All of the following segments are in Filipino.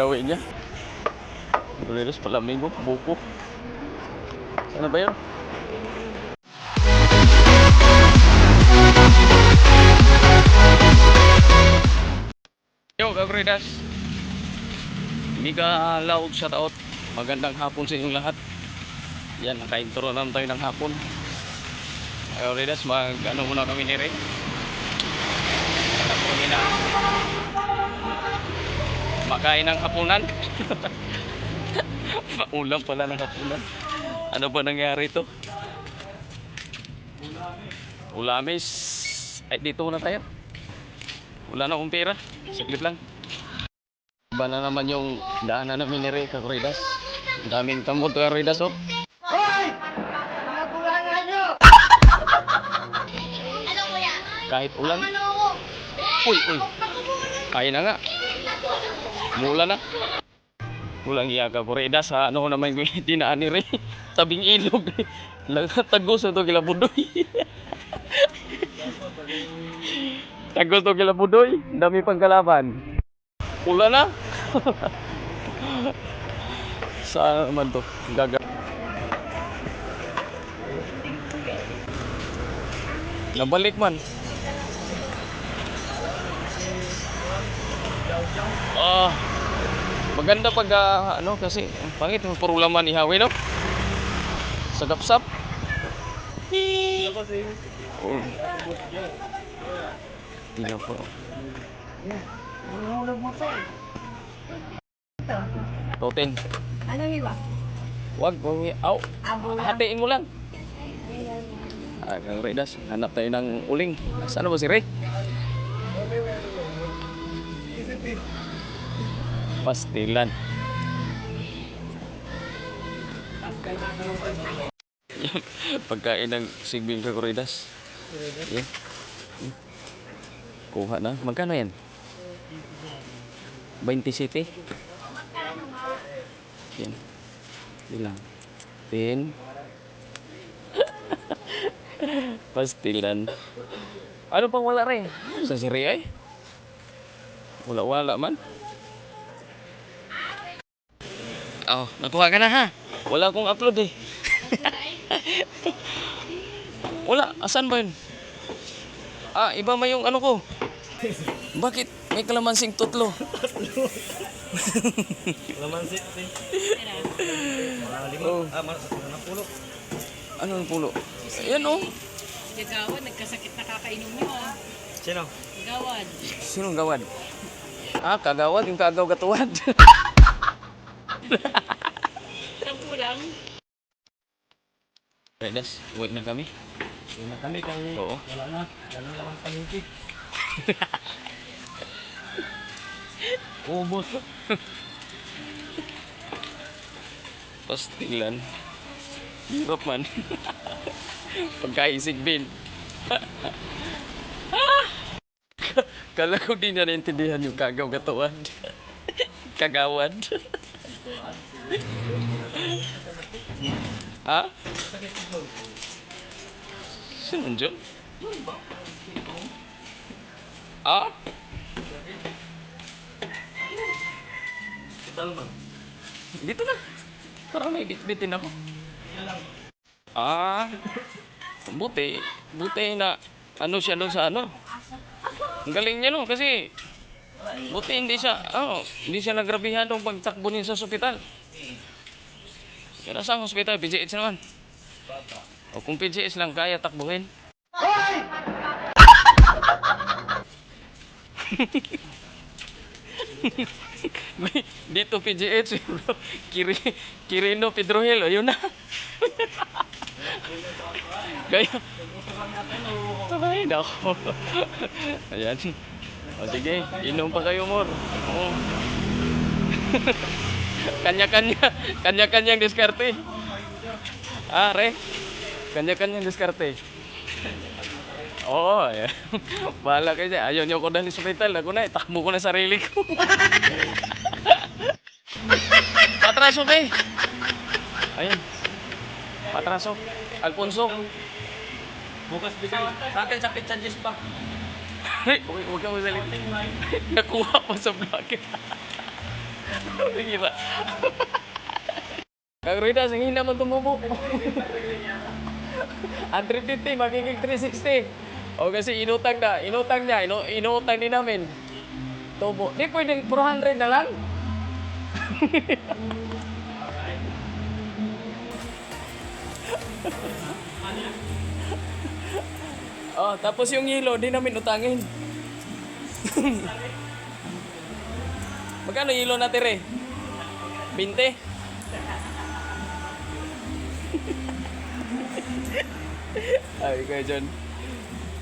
Gawin niya. Doritos Flamingo, buko. Sana ba yun? Yo, Gagridas. Mika loud shoutout. Magandang hapon sa inyong lahat. Yan, naka-intro naman tayo ng hapon. Gagridas, ano muna kami ni Ray. Makain ng hapunan. Ulam pala ng hapunan. Ano ba nangyari ito? Ulamis. Ay, dito na tayo. Wala na akong pera. Saglit lang. Iba na naman yung daanan namin ni Ray, Kakuridas. Ang daming tamot, Kakuridas, oh. Hoy! Nakulangan nyo! Ano kuya? Kahit ulan. Uy, uy. Kaya na nga. Mula na. Mulang iya, Kakuridas, sa ano naman yung dinaan ni Ray. Tabing ilog. Tagos na ito kila Budoy. Tagos to kila Budoy. Dami pang kalaban. Pula na. Saan naman to? Gaga. Nabalik man. Maganda pag ano kasi pangit mo puro laman ihawi, no? Sagap-sap. Oh. Tingnan po. Toten. Ano iba? Wag, aw. Hatiin mo lang. Kang Reydas, hanap tayo ng uling. Saan ba si Ray? Pastilan. Pagkain ng sigbing Kakuridas. Yan. Kuha na. Magkano yan? 27. Yan. Bilang. 10. Pastilan. Ano pang wala rin? Sa si Ray ay? Wala man. Oh, nakuha ka na ha? Wala akong upload eh. Wala, asan ba yun? Iba ma yung ano ko. Bakit may kalamansing tutlo? Kalamansi. Oh. Anong pulo? Anong pulo? Ayan oh. Gawad, nagkasakit na kakainom niyo ah. Sino? Gawad. Sinong gawad? Kagawad, yung kagaw gatuwad. Sampu lang. Redas, uwi na kami. Uwi na kami kay... Oo. Wala na. Ganun lang ang palengke. Ubos. Pastilan. Hirap man. Pagkaisig bin. Kala ko di na naintindihan yung kagaw gatuwad. Kagawad. Sino dyan? Dito na. Parang may bitbitin ako. Buti na ano siya doon sa ano. Ang galing niya no kasi buti hindi siya nagrabihan nung pagtakbo niya sa ospital. Kaya saan ospital? PGH naman. O kung PGH lang kaya takbuhin. Dito PGH Quirino Pedrohel ayun na. Kaya ay nako. Ayan. O sige, inom pa kayo more. Oo. Kanya-kanyang diskarte. Re. Kanya-kanyang diskarte. Oo, ayan. Bahala kayo dyan. Ayaw niyo ko dahil sa hospital. Ako na, itakbo ko na sarili ko. Patraso, be. Ayan. Patraso. Alfonso. Bukas bigay. Sa akin sa pizza juice pa. Huwag kang masalita. Nakuha pa sa vlog. Sige ba? Kagruidas, ang hina man tumubo. Ang 350, magiging 360. O kasi inutang niya, inutang din namin. Tubo. Di pwedeng 400 na lang. Oh, tapos yung yelo, di namin utangin. Magkano yelo natin re? 20? Ay, kayo dyan.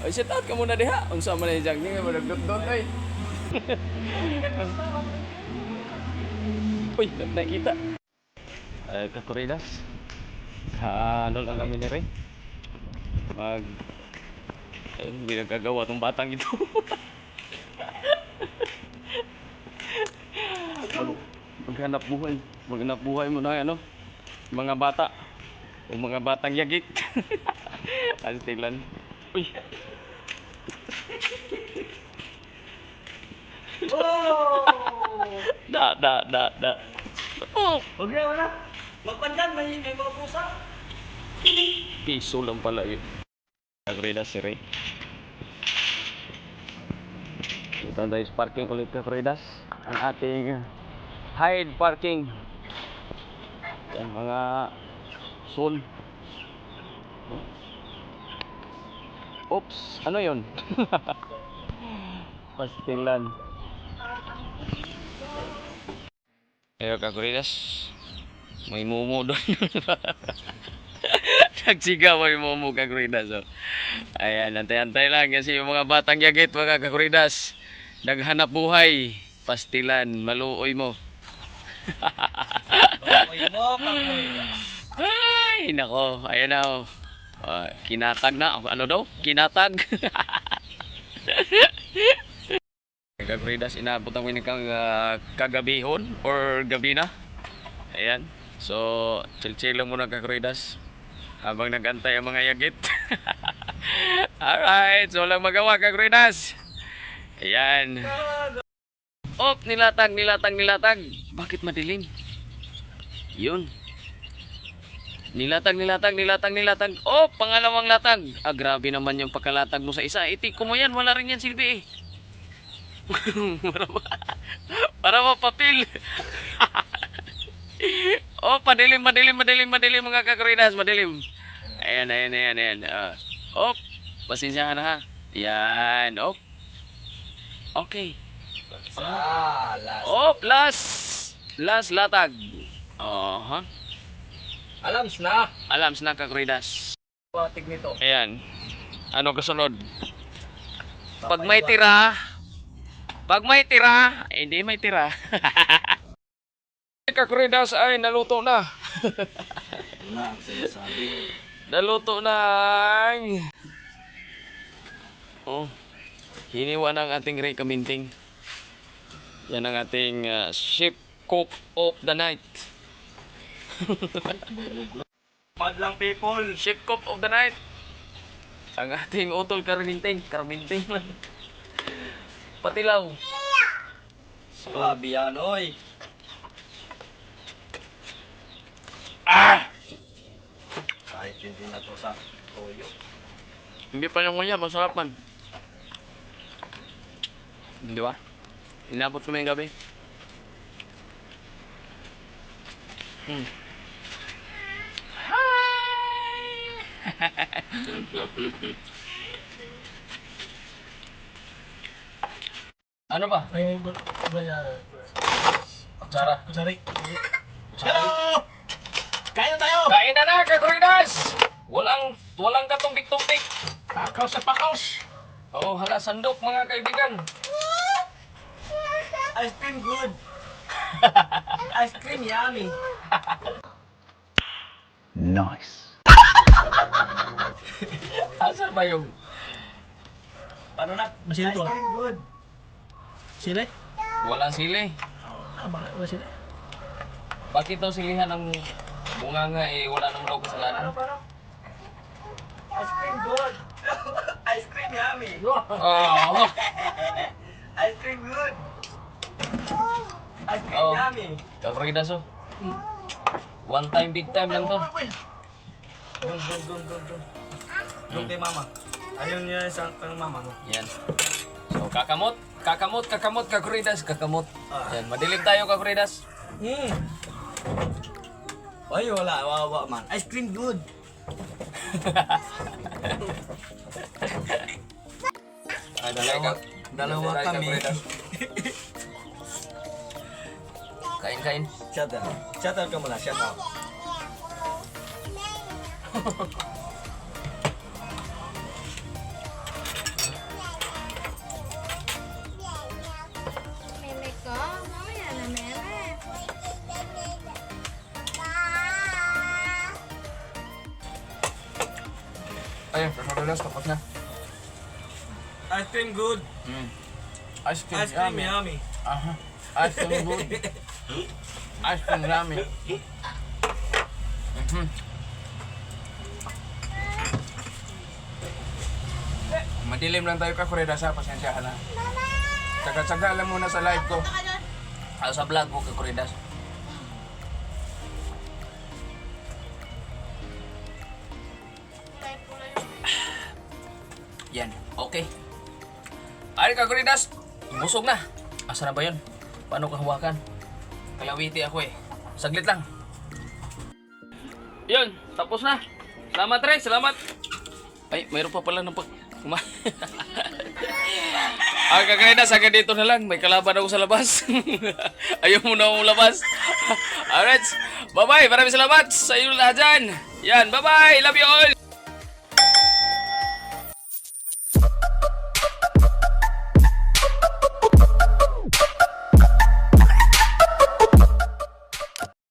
Ay, shout out ka muna diha. Unsa man na dyan. Hindi nga madagdot-dot, ay. Uy, nakita. Ay, kakuridas. Ano lang kami ni Ray. Ay, hindi nagkagawa tong batang ito. Maghanap buhay. Maghanap buhay mo na ano. Mga bata. O mga batang yagik. Astilan. Uy. Oh! Da. Oh. Huwag na, wala. Magpandan, may mga pusa. Piso lang pala yun. Kakrida si Ray. Ito tayo sa parking ulit kakridas. Ang ating Hyde parking. Yan mga soul. Oops, ano yun? Pastilan. Ayo kakridas. May mumu doon. Nagsigaw may mumu kakridas. So. Ayan, antay-antay lang kasi yung mga batang yagit mga kakridas. Naghanap buhay. Pastilan, maluoy mo. Ay, nako. Ayan na. Oh. Kinatag na. Ano daw? Kinatag. Kakridas, inabot ang winikang kagabihon or gabi na. Ayan. So, chill-chill lang muna kakridas. Habang nagantay ang mga yagit. Alright. So, walang magawa kakridas. Ayan. Oh, nilatag. Bakit madilim? Yun. Nilatag. Oh, pangalawang latag. Ah, grabe naman yung pagkalatag mo sa isa. Itiko mo yan. Wala rin yan silbi eh. para mapapil. Oh, madilim mga kakridas. Madilim. Ayan. Oh, pasensya ka na ha. Yan. Oh. Okay. Oh, last latag. Oh, Alams na kakridas. Watig nito. Ayan. Ano kasunod? Pag may tira, hindi may tira. Kakridas ay naluto na. Naluto na. Oh. Hiniwa ng ating Ray Kaminting. Yan ang ating chef cook of the night. Madlang people. Chef cook of the night. Ang ating utol Kaminting man. Patilaw. Sabi yan, oy. Kahit hindi na to sa toyo. Hindi pa yung kanya, masarap man. Di ba? Inabot kami yung gabi. Ano ba? Kutsara. Hello! Kain na tayo! Kain na kakridas! Walang katumpik-tumpik. Pakaw sa pakaws! Oh, hala sandok mga kaibigan. Ice cream good! Ice cream yummy! Nice. Asan ba yung Paano na? Masili to? Ice cream good! Sili? walang sili? Wala sili. Bakit daw silihan ng bunganga eh wala naman daw kasalanan? Ice cream good! Ice cream yummy! Oh, Ice cream good! Ice cream Oo. yummy. Kakuridas oh. One time, big time lang to. Dun. Dun kay mama. Ayaw niya sa kang mama mo. Yan. So, kakamot, kakuridas, kakamot. Ah. Yan, madilim tayo, kakuridas. Ay, wala. Wawa man. Ice cream good. Dalawa kami. Kain. Shout out. Shout out ka muna. Shout out. Meme ko, mamaya na meme. Ayun, kakuridas, tapos na. Ice cream good. Ice cream, Ice cream yummy. Aha. Ice cream good. Ice cream yummy. Madilim lang tayo kakuridas ha, pasensyahan na. Tsaga-tsaga lang muna sa live ko. Sa vlog ko kakuridas. Yan, okay. Ay, kakuridas, busog na. Asa na ba yun? Paano kahawakan? Kalawiti ako eh. Saglit lang. Yun, tapos na. Salamat Re, salamat. Ay, mayroon pa pala ng pag... kakuridas, hanggang dito na lang. May kalaban ako sa labas. Ayaw mo na akong labas. Alright, bye-bye. Maraming salamat sa inyo lahat dyan. Yan, bye-bye. Love you all.